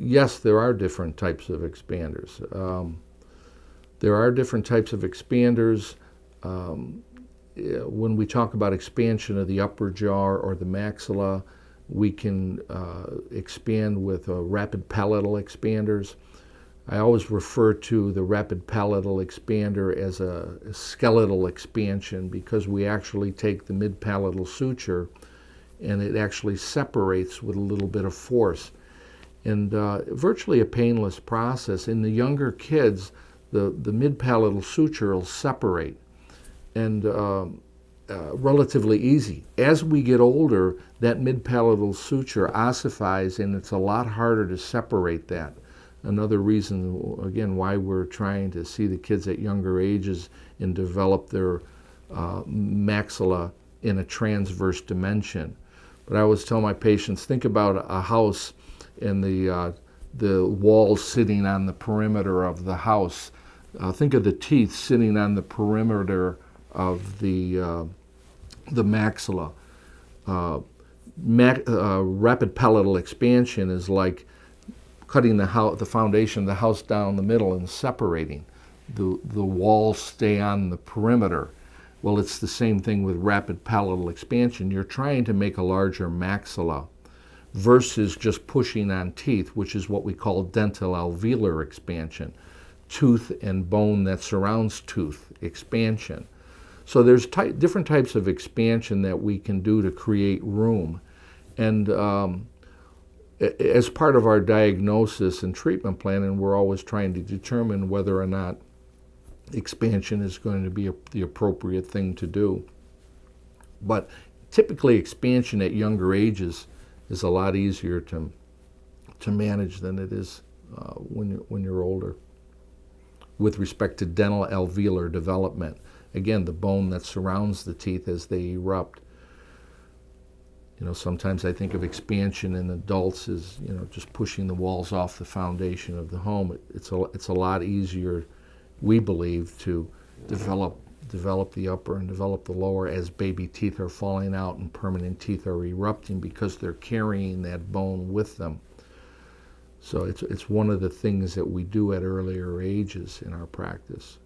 yes, there are different types of expanders. There are different types of expanders. When we talk about expansion of the upper jaw or the maxilla, we can expand with rapid palatal expanders. I always refer to the rapid palatal expander as a skeletal expansion because we actually take the mid-palatal suture and it actually separates with a little bit of force. And virtually a painless process. In the younger kids, the mid-palatal suture will separate and relatively easy. As we get older, that mid-palatal suture ossifies and it's a lot harder to separate that. Another reason, again, why we're trying to see the kids at younger ages and develop their maxilla in a transverse dimension. But I always tell my patients, think about a house and the walls sitting on the perimeter of the house. Think of the teeth sitting on the perimeter of the maxilla. Rapid palatal expansion is like cutting the foundation of the house down the middle and separating. The walls stay on the perimeter. Well, it's the same thing with rapid palatal expansion. You're trying to make a larger maxilla versus just pushing on teeth, which is what we call dental alveolar expansion, tooth and bone that surrounds tooth expansion. So there's different types of expansion that we can do to create room. And as part of our diagnosis and treatment plan, and we're always trying to determine whether or not expansion is going to be the appropriate thing to do. But typically expansion at younger ages is a lot easier to manage than it is when you're older. With respect to dental alveolar development, again, the bone that surrounds the teeth as they erupt. Sometimes I think of expansion in adults as, just pushing the walls off the foundation of the home. It's a lot easier, we believe, to develop the upper and develop the lower as baby teeth are falling out and permanent teeth are erupting because they're carrying that bone with them. So it's one of the things that we do at earlier ages in our practice.